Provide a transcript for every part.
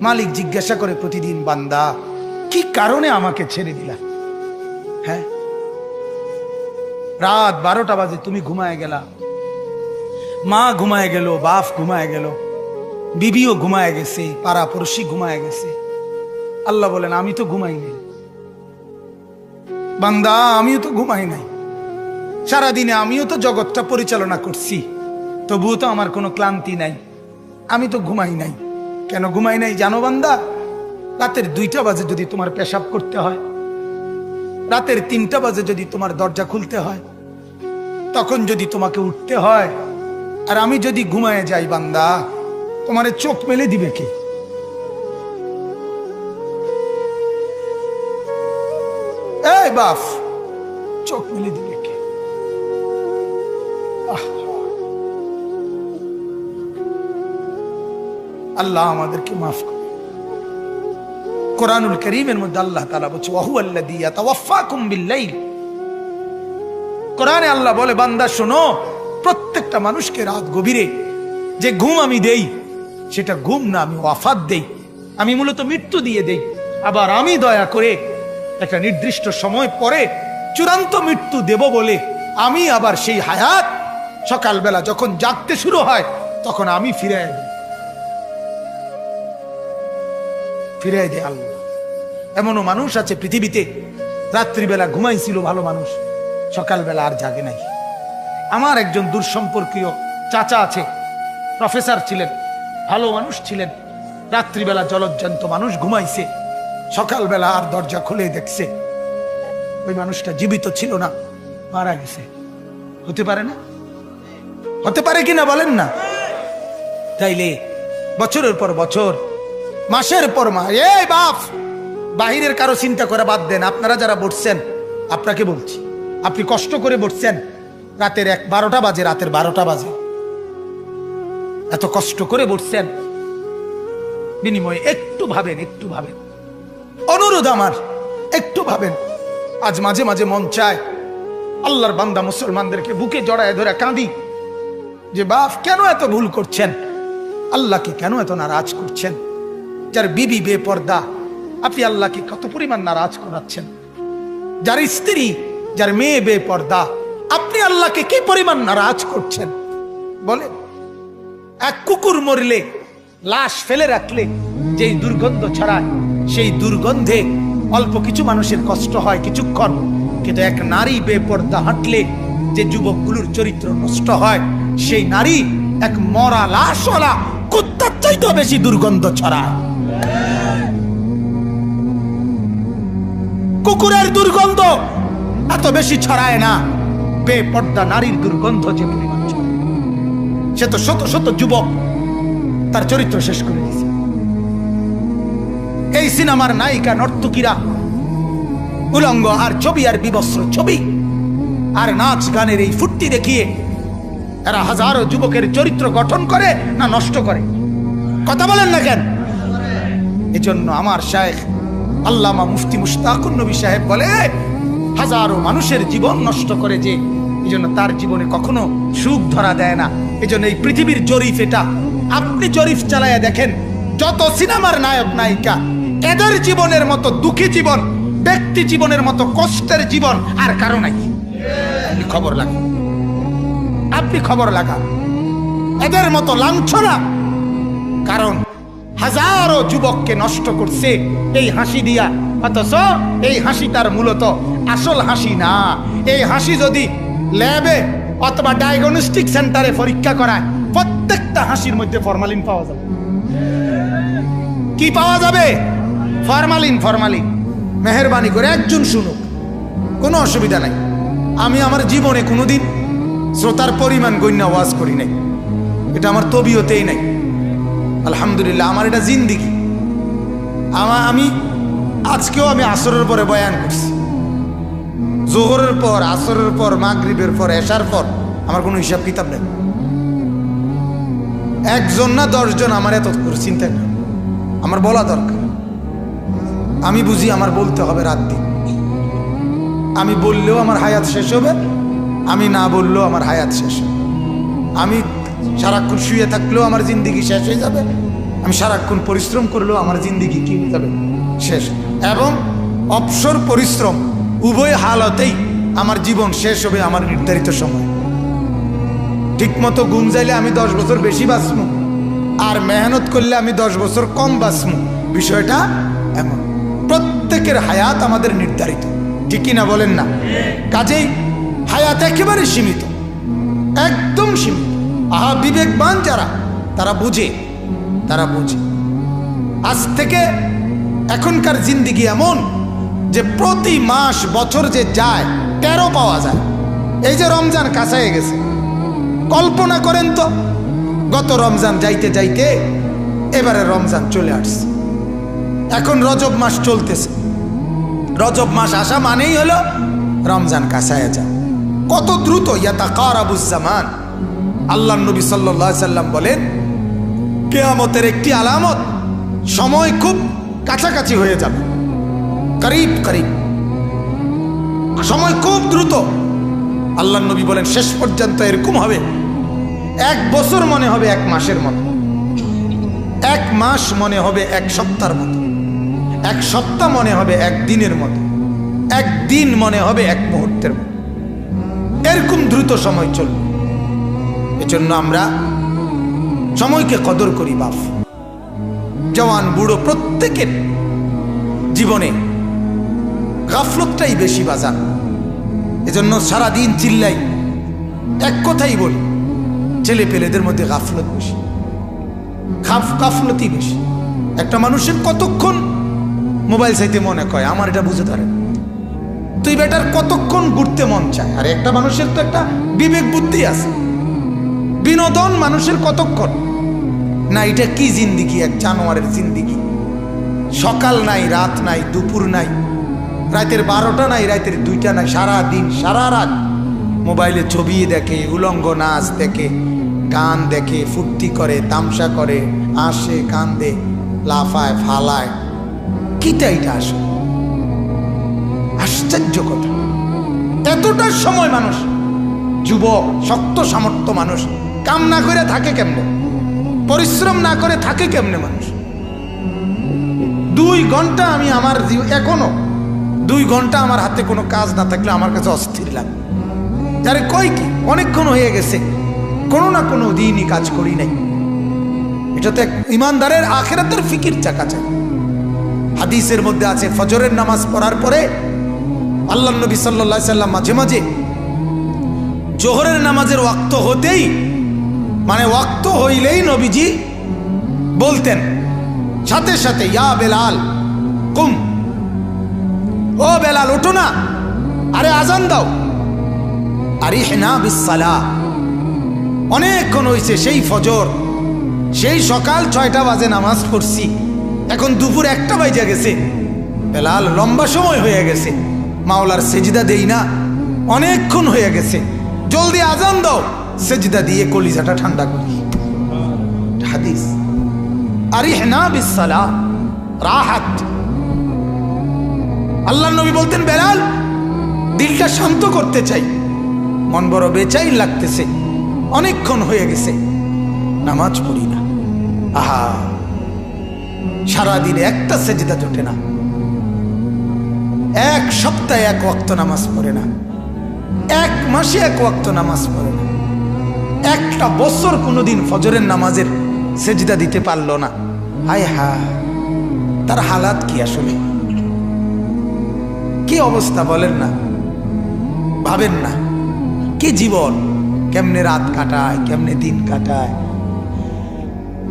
মালিক জিজ্ঞাসা করে প্রতিদিন, বান্দা কি কারণে আমাকে ছেড়ে দিলা? হ্যাঁ, রাত 12টা বাজে তুমি ঘুমায় গেলা, মা ঘুমায় গেল, বাপ ঘুমায় গেল, বিবিও ঘুমায় গেছে, পাড়া পড়শি ঘুমায় গেছে। আল্লাহ বলেন, আমি তো ঘুমাই নাই বান্দা, আমিও তো ঘুমাই নাই। সারাদিনে আমিও তো জগৎটা পরিচালনা করছি, তবুও তো আমার কোনো ক্লান্তি নাই, আমি তো ঘুমাই নাই। কেন ঘুমাই নাই জানো বান্দা? রাতের 2টা বাজে যদি তোমার পেশাব করতে হয়, রাতের 3টা বাজে যদি তোমার দরজা খুলতে হয়, তখন যদি তোমাকে উঠতে হয়, আর আমি যদি ঘুমায় যাই বান্দা, তোমারে চোখ মেলে দিবে কে? এই বাপ, চোখ মেলে দিবে কে? আল্লাহ আমাদেরকে মাফ করে। কোরআনুল কারীমের মধ্যে আল্লাহ তাআলা বলছে, ওয়া হুয়াল্লাযী ইয়াতাওয়াফফাকুম বিল-লাইল। কোরআনে আল্লাহ বলে, বান্দা শোনো, প্রত্যেকটা মানুষকে রাত গভীরে যে ঘুম আমি দেই, সেটা ঘুম না, আমি ওয়াফাত দেই, আমি মূলত মৃত্যু দিয়ে দেই। আবার আমি দয়া করে একটা নির্দিষ্ট সময় পরে চূড়ান্ত মৃত্যু দেব বলে আমি আবার সেই হায়াত সকালবেলা যখন জাগতে শুরু হয়, তখন আমি ফিরাই দেয় আল্লাহ। এমনও মানুষ আছে পৃথিবীতে, রাত্রিবেলা ঘুমাইছিল ভালো মানুষ, সকালবেলা আর জাগে নাই। আমার একজন দূরসম্পর্কীয় চাচা আছে, প্রফেসর ছিলেন, ভালো মানুষ ছিলেন, রাত্রিবেলা জলজ্জান্ত মানুষ ঘুমাইছে, সকালবেলা আর দরজা খুলে দেখছে ওই মানুষটা জীবিত ছিল না, মারা গেছে। হতে পারে না? হতে পারে কিনা বলেন না? তাইলে বছরের পর বছর, মাসের পর মাস, এই বাপ, বাহিরের কারো চিন্তা করে বাদ দেন। আপনারা যারা বসছেন, আপনাকে বলছি, আপনি কষ্ট করে বসছেন, রাতের 12টা বাজে, রাতের 12টা বাজে, এত কষ্ট করে বসছেন, বিনিময়ে একটু ভাবেন, একটু ভাবেন, অনুরোধ আমার, একটু ভাবেন। আজ মাঝে মাঝে মন চায় আল্লাহর বান্দা মুসলমানদেরকে বুকে জড়ায় ধরে কাঁদি যে, বাপ কেন এত ভুল করছেন? আল্লাহকে কেন এত নারাজ করছেন? যার বিবি বেপর্দা, আপনি আল্লাহকে কত পরিমাণ নারাজ করাচ্ছেন। যার স্ত্রী, যার মেয়ে বেপর্দা, আপনি আল্লাহকে কি পরিমাণ নারাজ করছেন বলেন? এক কুকুর মরলে, লাশ ফেলে রাখলে যেই দুর্গন্ধ ছড়ায়, সেই দুর্গন্ধে অল্প কিছু মানুষের কষ্ট হয় কিছুক্ষণ, কিন্তু এক নারী বেপর্দা হাঁটলে যে যুবকগুলোর চরিত্র নষ্ট হয়, সেই নারী এক মরা লাশওয়ালা কুত্তার চাইতেও বেশি দুর্গন্ধ ছড়ায়। কুকুরের দুর্গন্ধ এত বেশি ছড়ায় না, বেপর্দা নারীর দুর্গন্ধ যে পরিমাণ ছড়ায়। সে তো শত শত যুবক তার চরিত্র শেষ করে দিয়েছে। এই সিনেমার নায়িকা নর্তকীরা উলঙ্গ আর ছবি আর বিবস্ত্র ছবি আর নাচ গানের এই ফুর্তি দেখিয়ে এরা হাজারো যুবকের চরিত্র গঠন করে না নষ্ট করে? কথা বলেন না কেন? এজন্য আমার শায়েখ আল্লামা মুফতি মুশতাকুন নবী সাহেব বলে, হাজারো মানুষের জীবন নষ্ট করে যে, এজন্য তার জীবনে কখনো সুখ ধরা দেয় না। এজন্য এই পৃথিবীর জরিফ এটা, আপনি জরিফ চালায়া দেখেন, যত সিনেমার নায়ক নায়িকা, এদের জীবনের মতো দুঃখী জীবন, ব্যক্তি জীবনের মতো কষ্টের জীবন আর কারো নাই। আপনি খবর লাগান, আপনি খবর লাগান, এদের মতো লাঞ্ছনা। কারণ হাজারো যুবককে নষ্ট করছে এই হাসি দিয়া, অথচ এই হাসিটার মূলত আসল হাসি না। এই হাসি যদি ল্যাবে অথবা ডায়াগনস্টিক সেন্টারে পরীক্ষা করায়, প্রত্যেকটা হাসির মধ্যে ফরমালিন পাওয়া যাবে। কি পাওয়া যাবে? ফরমালিন। ফরমালিন। মেহেরবানি করে একজন শুনুক, কোনো অসুবিধা নাই। আমি আমার জীবনে কোনোদিন শ্রোতার পরিমাণ গণ্য ওয়াজ করি নাই, এটা আমার তবিয়তেই নাই। আলহামদুলিল্লাহ, আমার এটা জিন্দিগি। আমি আজকেও আমি আসরের পরে বয়ান করছি, জোহরের পর, আসরের পর, মাগরিবের পর, এশার পর, আমার কোনো হিসাব কিতাব নেই। একজন না 10 জন আমার এত করে চিন্তা নেই, আমার বলা দরকার। আমি বুঝি আমার বলতে হবে রাত দিন। আমি বললেও আমার হায়াত শেষ হবে, আমি না বললেও আমার হায়াত শেষ হবে। আমি সারাক্ষণ শুয়ে থাকলেও আমার জিন্দিগি শেষ হয়ে যাবে, আমি সারাক্ষণ পরিশ্রম করলেও আমার জিন্দিগি কি হয়ে যাবে, শেষ। এবং অবসর পরিশ্রম উভয় হালতেই আমার জীবন শেষ হবে আমার নির্ধারিত সময়। ঠিকমতো ঘুম যাইলে আমি 10 বছর বেশি বাঁচব, আর মেহনত করলে আমি 10 বছর কম বাঁচব। বিষয়টা এমন, প্রত্যেকের হায়াত আমাদের নির্ধারিত, ঠিক কিনা বলেন না? কাজেই হায়াত একেবারে সীমিত, একদম সীমিত। আহা, বিবেকবান যারা তারা বুঝে, তারা বুঝে। আজ থেকে এখনকার জিন্দিগি এমন যে প্রতি মাস বছর যে যায় 13 পাওয়া যায়। এই যে রমজান কাছায় গেছে, কল্পনা করেন তো, গত রমজান যাইতে যাইতে এবারে রমজান চলে আসছে। এখন রজব মাস চলতেছে, রজব মাস আসা মানেই হলো রমজান কাছায় যায়। কত দ্রুত ইয়াতাকারাবুজ জামান। আল্লাহ নবী সাল্লাল্লাহু আলাইহি সাল্লাম বলেন, কিয়ামতের একটি আলামত, সময় খুব কাছাকাছি হয়ে যাবে, করিব করিব, সময় খুব দ্রুত। আল্লাহ নবী বলেন শেষ পর্যন্ত এরকম হবে, 1 বছর মনে হবে 1 মাসের মতো, 1 মাস মনে হবে 1 সপ্তাহের মতো, 1 সপ্তাহ মনে হবে 1 দিনের মতো, 1 দিন মনে হবে 1 মুহূর্তের মতো। এরকম দ্রুত সময় চলবে। এজন্য আমরা সময়কে কদর করি। বাপ, জওয়ান বুড়ো প্রত্যেকের জীবনে গাফলতটাই বেশি বাজার। এজন্য সারাদিন চিল্লাই, এক কথাই বলি, ছেলে পেলেদের মধ্যে গাফলত বেশি, গাফলতই বেশি। একটা মানুষের কতক্ষণ মোবাইল চাইতে মনে কয়, আমার এটা বুঝে ধরে, তুই বেটার কতক্ষণ ঘুরতে মন চায়। আর একটা মানুষের তো একটা বিবেক বুদ্ধি আছে, বিনোদন মানুষের কতক্ষণ না। এটা কি জিন্দিগি, এক জানোয়ারের জিন্দিগি। সকাল নাই, রাত নাই, দুপুর নাই, রাতের 12টা নাই, রাতের 2টা নাই, সারা দিন সারা রাত মোবাইলে ছবি দেখে, উলঙ্গ নাচ দেখে, গান দেখে, ফুর্তি করে, তামসা করে, আসে, কান্দে, লাফায়, ফালায়। কিটা এটা আসে? আশ্চর্য কথা। এতটা সময় মানুষ, যুবক, শক্ত সামর্থ্য মানুষ কাম না করে থাকে কেমনে, পরিশ্রম না করে থাকে কেমনে মানুষ? 2 ঘন্টা আমি আমার এখনো 2 ঘন্টা আমার হাতে কোনো কাজ না থাকলে আমার কাছে অস্থির লাগে। যারে কই কি অনেকক্ষণ হয়ে গেছে, কোনো না কোনো দিনই কাজ করি নাই। এটা তো এক ইমানদারের আখিরাতের ফিকির চাকা চাই। হাদিসের মধ্যে আছে, ফজরের নামাজ পড়ার পরে আল্লাহ নবী সাল্লাল্লাহু আলাইহি সাল্লাম মাঝে মাঝে জোহরের নামাজের ওয়াক্ত হতেই, মানে ওয়াক্ত হইলেই নবীজি বলতেন সাথে সাথে, ইয়া বেলাল কুম, ও বেলাল ওঠো না, আরে আজান দাও, আরিহনা বিসসালাহ। অনেকক্ষণ হয়েছে, সেই ফজর, সেই সকাল 6টা বাজে নামাজ পড়ছি, এখন দুপুর 1টা বাজে গেছে, বেলাল লম্বা সময় হয়ে গেছে, মাওলার সেজদা দেই না, অনেকক্ষণ হয়ে গেছে, জলদি আজান দাও, সেজদা দিয়ে কলিজাটা ঠান্ডা করি। হাদিস, আরিহনা বিসসালাহ রাহাত। আল্লাহ নবী বলতেন, বেলাল দিলটা শান্ত করতে চাই, মন বড় বেচাইন লাগতেছে, অনেকক্ষণ হয়ে গেছে, নামাজ পড়ি না। আহা, সারাদিনে একটা সেজদা জোটে না, 1 সপ্তাহে 1 ওয়াক্ত নামাজ পড়ে না, 1 মাসে 1 ওয়াক্ত নামাজ পড়ে না, 1টা বছর কোনোদিন ফজরের নামাজের সেজদা দিতে পারলো না। হায় হা, তার হালাত কি আসলে, কি অবস্থা বলেন না, ভাবেন না, কি জীবন, কেমনে রাত কাটায়, কেমনে দিন কাটায়,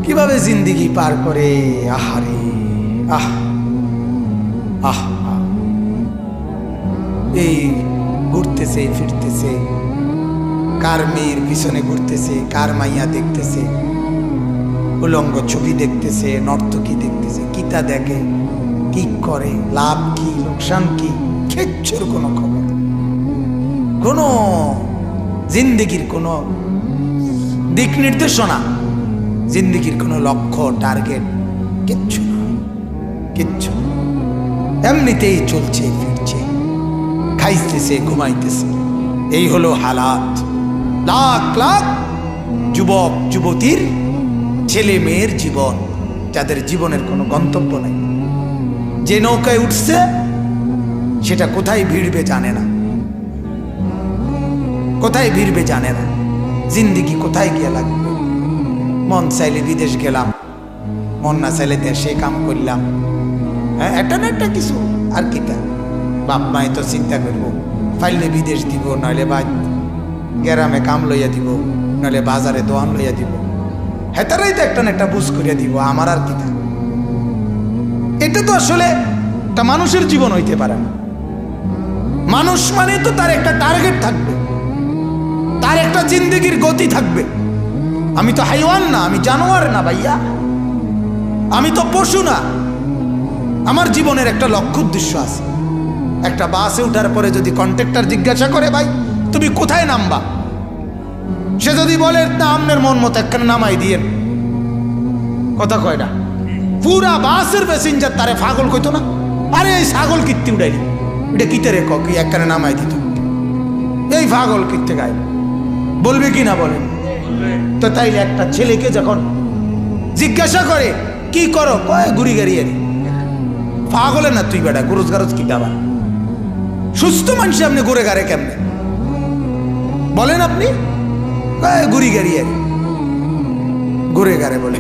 কিভাবে জিন্দিগি পার করে। আহারে আহ আহ, এই ঘুরতেছে ফিরতেছে, কার মেয়ের পিছনে ঘুরতেছে, কার মাইয়া দেখতেছে, উলঙ্গ ছবি দেখতেছে, নর্তকী দেখতেছে, কিতা দেখে, কি করে, লাভ কি লোকসান কি, কিচ্ছুর কোনো খবর, কোনো জিন্দিগির কোনো দিক নির্দেশনা, জিন্দিগির কোনো লক্ষ্য টার্গেট কিচ্ছু নয়, কিচ্ছু। এমনিতেই চলছে ফিরছে, খাইতেছে ঘুমাইতেছে, এই হলো হালাত। লাখ লাখ যুবক যুবতীর, ছেলে মেয়ের জীবন যাদের জীবনের কোনো গন্তব্য নাই। যে নৌকায় উঠছে সেটা কোথায় ভিড়বে জানে না, কোথায় ভিড়বে জানে না, জিন্দিগি কোথায় গিয়ে লাগবে। মন চাইলে বিদেশ গেলাম, মন না চাইলে দেশে কাম করলাম, হ্যাঁ একটা না একটা কিছু। আর কিটা বাপ মাই তো চিন্তা করবো, ফাইলে বিদেশ দিব, নইলে বা গ্রামে কাম লইয়া দিব, নইলে বাজারে দোয়ান লইয়া দিব, হেতারাই তো একটা না একটা বুঝ করিয়া দিব। আমার আর কিটা, এটা তো আসলে একটা মানুষের জীবন হইতে পারে না। মানুষ মানে তো তার একটা টার্গেট থাকবে, তার একটা জিন্দেগির গতি থাকবে। আমি তো হাইওয়ান না, আমি জানোয়ার না ভাইয়া, আমি তো পশু না। আমার জীবনের একটা লক্ষ্য উদ্দেশ্য আছে। একটা বাসে উঠার পরে যদি কন্ট্রাক্টর জিজ্ঞাসা করে ভাই তুমি কোথায় নামবা, সে যদি বলে না আপনার মন মতো একখানে নামাই দিয়েন, কথা কয় না, পুরা বাসের প্যাসেঞ্জার তারে পাগল কইতো না, আরে এই ছাগল কীর্তি উঠাইলি, এটা কিতে রে কি একখানে নামাই দিত, এই পাগল কীর্তে গায়ে বলবে কি না বলেন? তো তাইলে একটা ছেলেকে যখন জিজ্ঞাসা করে কি করো, কয় ঘুরি গাড়ি আরি, পাগলে না তুই বেটা, গরজ গারজ কি দাবা, সুস্থ মানুষ আপনি ঘুরে গাড়ে কেমনে বলেন আপনি? কয় ঘুরি গাড়ি আরি, ঘুরে গাড়ে বলে,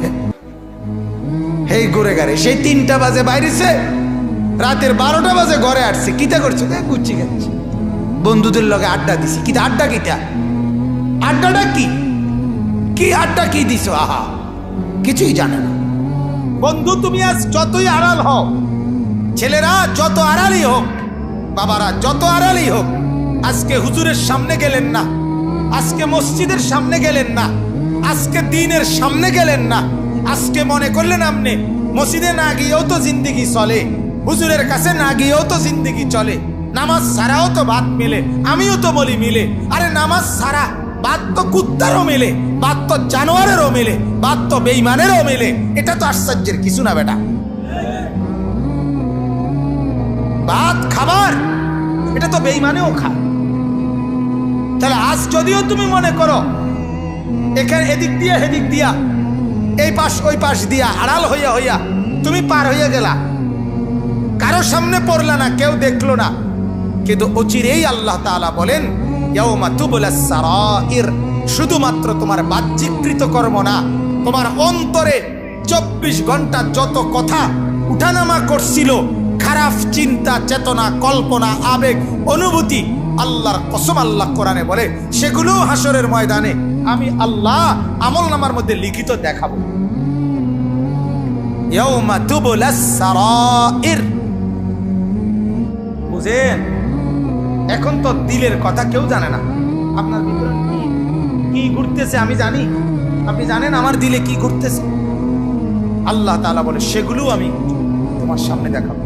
এই ঘুরে গাড়ে সেই 3টা বাজে বাইরেছে, রাতের 12টা বাজে ঘরে আসছে, কিতা করছে, গুচ্ছি খাচ্ছি, বন্ধুদের লগে আড্ডা দিছি। কিতা আড্ডা, কিতা আড্ডাটা কি, কি আড্ডা কি দিছো, আহা কিছুই জানে না। বন্ধু তুমি আজ যতই আড়াল হও, ছেলেরা যত আড়ালই হোক, বাবারা যত আড়ালই হোক, আজকে হুজুরের সামনে গেলেন না, আজকে মসজিদের সামনে গেলেন না, আজকে দ্বীনের সামনে গেলেন না, আজকে মনে করলেন আপনি মসজিদে না গিয়েও তো জিন্দেগি চলে, হুজুরের কাছে না গিয়েও তো জিন্দেগি চলে, নামাজ ছাড়াও তো ভাত মিলে, আমিও তো বলি মিলে। আরে নামাজ ছাড়া বাদ তো কুত্তারও মেলে, বাদ তো জানোয়ারেরও মেলে, বাদ তো বেঈমানেরও মেলে। এটা তো আশ্চর্যের কিছু না বেটা, ভাত খাবার এটা তো বেঈমানেও খায়। তাহলে আজ যদিও তুমি মনে করো এখানে এদিক দিয়া হেদিক দিয়া, এই পাশ ওই পাশ দিয়া আড়াল হইয়া হইয়া তুমি পার হইয়া গেলা, কারো সামনে পড়লা না, কেউ দেখলো না, কিন্তু অচিরেই আল্লাহ তাআলা বলেন ইয়াউমা তুবলাস সারাইর, শুধুমাত্র তোমার বাহ্যিকৃত কর্ম না, তোমার অন্তরে 24 ঘন্টা যত কথা উঠানামা করছিল, খারাপ চিন্তা, চেতনা, কল্পনা, আবেগ, অনুভূতি, আল্লাহর কসম আল্লাহ কোরআনে বলে সেগুলো হাসরের ময়দানে আমি আল্লাহ আমলনামার মধ্যে লিখিত দেখাবো। ইয়াউমা তুবলাস সারাইর, বুঝেন? এখন তো দিলের কথা কেউ জানে না, আপনার ভিতরে কি ঘুরতেছে আমি জানি, আপনি জানেন আমার দিলে কি ঘুরতেছে। আল্লাহ তাআলা বলে সেগুলো আমি তোমার সামনে দেখাবো।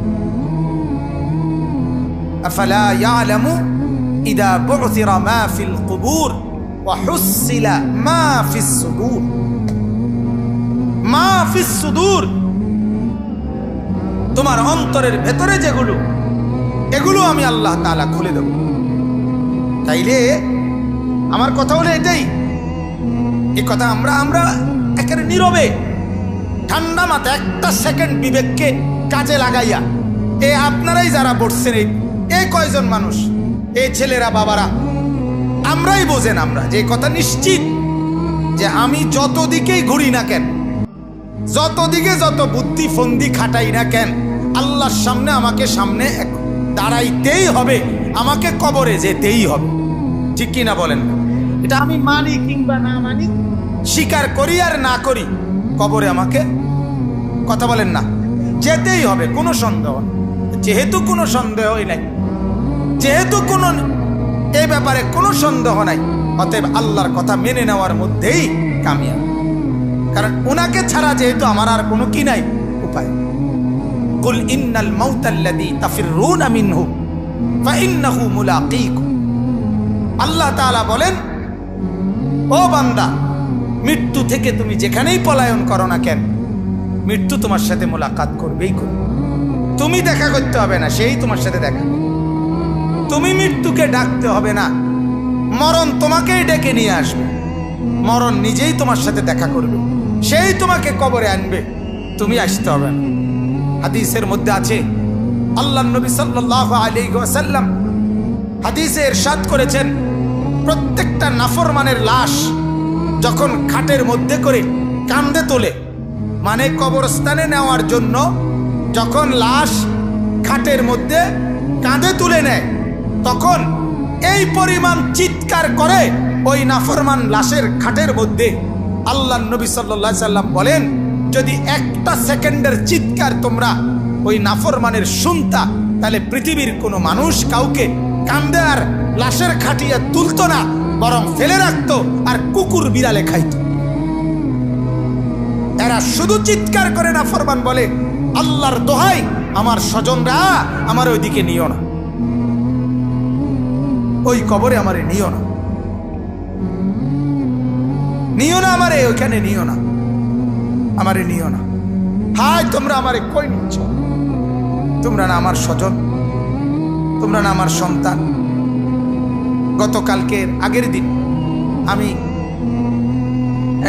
আফালা ইয়ালামু ইদা বু'থিরা মা ফিল কুবুর ওয়া হুসিলা মা ফিস সুদূর, মা ফিস সুদূর, তোমার অন্তরের ভেতরে যেগুলো, এগুলো আমি আল্লাহ তাআলা খুলে দেব। তাইলে আমার কথা হলো এটাই, এই কথা আমরা একেবারে নীরবে ঠান্ডা মাথা একটা সেকেন্ড বিবেককে কাজে লাগাইয়া, এ আপনারাই যারা বসছেন এই কয়জন মানুষ, এই ছেলেরা বাবারা, আমরাই বোঝেন, আমরা যে কথা নিশ্চিত যে আমি যত দিকেই ঘুরি না কেন, যত দিকে যত বুদ্ধি ফন্দি খাটাই না কেন, আল্লাহর সামনে আমাকে সামনে দাঁড়াইতেই হবে, আমাকে কবরে যেতেই হবে, ঠিক কি না বলেন? এটা আমি মানি কিংবা না মানি, স্বীকার করি আর না করি, কবরে আমাকে, কথা বলেন না, যেতেই হবে, কোনো সন্দেহ নেই। যেহেতু কোনো সন্দেহই নাই, যেহেতু কোনো এই ব্যাপারে কোনো সন্দেহ নাই, অতএব আল্লাহর কথা মেনে নেওয়ার মধ্যেই কামিয়াব, কারণ ওনাকে ছাড়া যেহেতু আমার আর কোনো কি নাই উপায়। কুল ইন্নাল মাউতাল্লাযী তাফিররুনা মিনহু ফাইন্নাহু মুলাকীকুম, আল্লাহ তাআলা বলেন ও বান্দা, মৃত্যু থেকে তুমি যেখানেই পলায়ন করো না কেন, মৃত্যু তোমার সাথে মোলাকাত করবেই করবে। তুমি দেখা করতে হবে না, সেই তোমার সাথে দেখা, তুমি মৃত্যুকে ডাকতে হবে না, মরণ তোমাকেই ডেকে নিয়ে আসবে, মরণ নিজেই তোমার সাথে দেখা করবে, সেই তোমাকে কবরে আনবে। তুমি আসতে হবে না। হাদিসের মধ্যে আছে আল্লাহর নবী সাল্লাল্লাহু আলাইহি ওয়াসাল্লাম হাদিসে ইরশাদ করেছেন, প্রত্যেকটা নাফরমানের লাশ যখন খাটের মধ্যে করে কাঁধে তোলে, মানে কবরস্থানে নেওয়ার জন্য যখন লাশ খাটের মধ্যে কাঁধে তুলে নেয়, তখন এই পরিমাণ চিৎকার করে ওই নাফরমান লাশের খাটের মধ্যে। আল্লাহর নবী সাল্লাল্লাহু আলাইহি সাল্লাম বলেন, যদি একটা সেকেন্ডের চিৎকার তোমরা ওই নাফরমানের শুনতা, তাহলে পৃথিবীর কোনো মানুষ কাউকে কাঁধে আর লাশের খাটিয়ে তুলতো না, বরং ফেলে রাখতো আর কুকুর বিড়ালে খাইত। এরা শুধু চিৎকার করে নাফরমান বলে, আল্লাহর দোহাই আমার স্বজনরা আমার ওইদিকে নিও না, ওই কবরে আমারে নিও না, নিও না আমারে, ওইখানে নিও না, আমারে নিও না। হায় তোমরা আমারে কই নিচ্ছ? তোমরা না আমার স্বজন, তোমরা না আমার সন্তান। গতকালকের আগের দিন আমি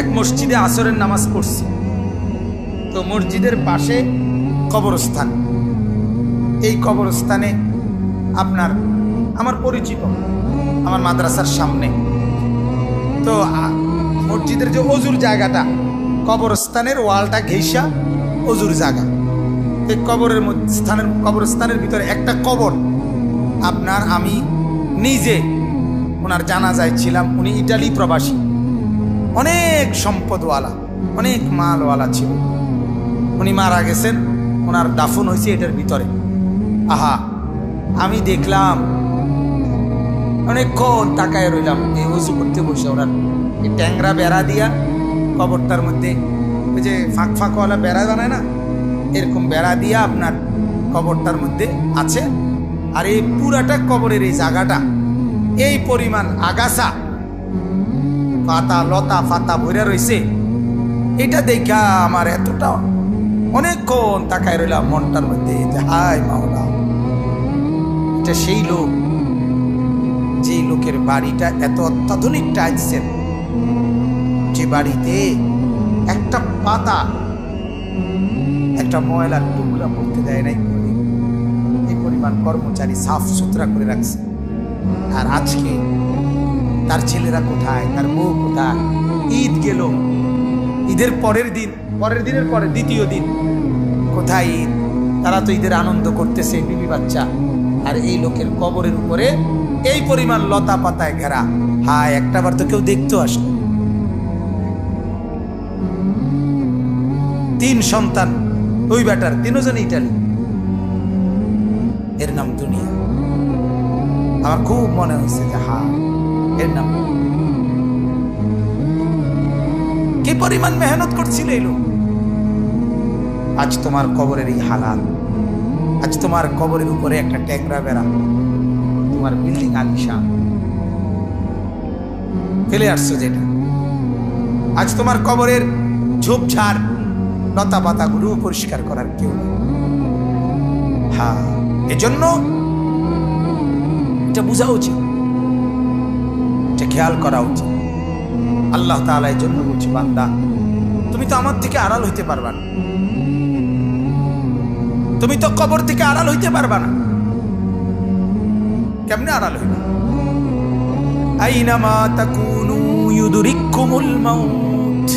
এক মসজিদে আসরের নামাজ পড়ছি। তো মসজিদের পাশে কবরস্থান, এই কবরস্থানে আপনার আমার পরিচিত, আমার মাদ্রাসার সামনে। তো মসজিদের যে অজুর জায়গাটা, কবরস্থানের ওয়ালটা ঘেঁষা অজুর জায়গা। এই কবরস্থানের ভিতরে একটা কবর আপনার, আমি নিজে ওনার জানাজায় ছিলাম। উনি ইটালি প্রবাসী, অনেক সম্পদওয়ালা, অনেক মালওয়ালা ছিল। উনি মারা গেছেন, ওনার দাফন হয়েছে এটার ভিতরে। আহা, আমি দেখলাম অনেকক্ষণ তাকায় রইলাম এই উজু করতে বসে। ওনার এই ট্যাংরা বেড়া দিয়া কবরটার মধ্যে, ওই যে ফাঁক ফাঁকওয়ালা বেড়া বানায় না, এরকম বেড়া দিয়া আপনার কবরটার মধ্যে আছে। আর এই পুরাটা কবরের এই জায়গাটা এই পরিমাণ আগাছা পাতা লতা পাতা ভরে রয়েছে। এটা দেখা আমার এতটা অনেকক্ষণ তাকায় রইলাম মনটার মধ্যে, হায় মাওলা, এটা সেই লোক, যেই লোকের বাড়িটা এত অত্যাধুনিক টাইলসের, যে বাড়িতে একটা পাতা, একটা ময়লার টুকরা পড়তে দেয় নাই, এই পরিমাণ কর্মচারী সাফ সুতরা করে রাখছে। আর আজকে তার ছেলেরা কোথায়, তার বউ কোথায়? ঈদ গেল, ঈদের পরের দিনের পরে দ্বিতীয় দিন, কোথায় ঈদ? তারা তো ঈদের আনন্দ করতেছে, বিবি বাচ্চা। আর এই লোকের কবরের উপরে এই পরিমাণ লতা পাতায় ঘেরা। হায়, একটাবার তো কেউ দেখতে আসে। 3 সন্তান ওই বেটার, 3 জন ইটালি। এর নাম দুনিয়া। আমার খুব মনে হয়েছে যে হা, এর নাম কি পরিমাণ মেহনত করছিল এই লোক। আজ তোমার কবরের এই হালাল, আজ তোমার কবরের উপরে একটা ট্যাংরা বেড়া, তোমার বিল্ডিং আলিশান ফেলে আসছো যেটা। আজ তোমার কবরের ঝোপঝাড় লতা পাতাগুলো পরিষ্কার করার কেউ নেই। হ্যাঁ, এজন্য এটা বোঝা উচিত, এটা খেয়াল করা উচিত। আল্লাহ তাআলা এর জন্য বলছে, বান্দা তুমি তো আমার থেকে আড়াল হইতে পারবা না, তুমি তো কবর থেকে আড়াল হইতে পারবা না। কেমনে আড়াল হইবে? আইনামা তাকুনু ইউদরিকুমুল মাউত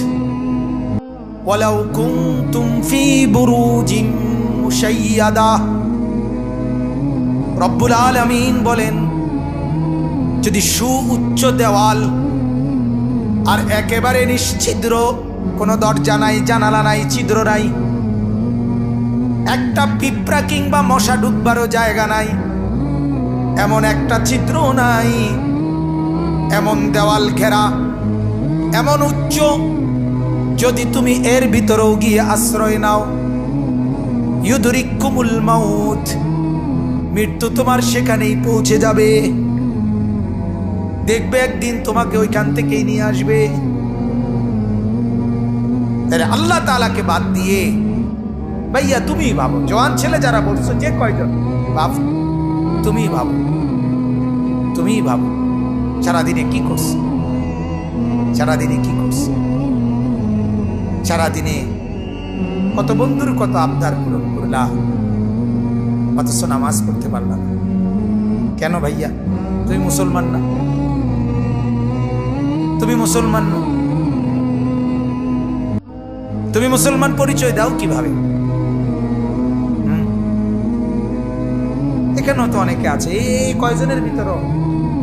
ওয়ালাউ কুনতুম ফি বুরুজিন মুশাইয়াদা। রব্বুল আলামিন বলেন, যদি সুউচ্চ দেওয়াল আর একেবারে নিশ্ছিদ্র, কোনো দরজা নাই, জানালা নাই, ছিদ্র নাই, একটা পিঁপড়া কিংবা মশা ঢুকবারও জায়গা নাই, এমন একটা ছিদ্র নাই, এমন দেওয়াল ঘেরা, এমন উচ্চ, যদি তুমি এর ভিতরেও গিয়ে আশ্রয় নাও, ইউদরিকুমুল মাউত, মৃত্যু তোমার সেখানেই পৌঁছে যাবে। দেখবে একদিন তোমাকে ওইখান থেকেই নিয়ে আসবে। আল্লাহ তাআলাকে বাদ দিয়ে ভাইয়া তুমি ভাবো, জওয়ান ছেলে যারা বলছো, যে কয়জন বাপ, তুমি ভাবো, তুমি ভাবো সারাদিনে কি করছো, সারাদিনে কি করছো, সারাদিনে কত বন্ধুর কত আবদার পূরণ করলাম, অথচ নামাজ পড়তে পারলাম না। কেন ভাইয়া? তুমি মুসলমান না? তুমি মুসলমান না? তুমি মুসলমান পরিচয় দাও কিভাবে? এখানেও তো অনেকে আছে, এই কয়জনের ভিতরও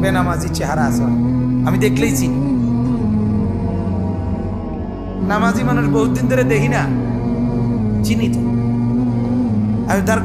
বেনামাজি চেহারা আছে, আমি দেখলেই চিনি। নামাজি মানুষ বহুত দিন ধরে দেখি না, চিনি তো আমি তার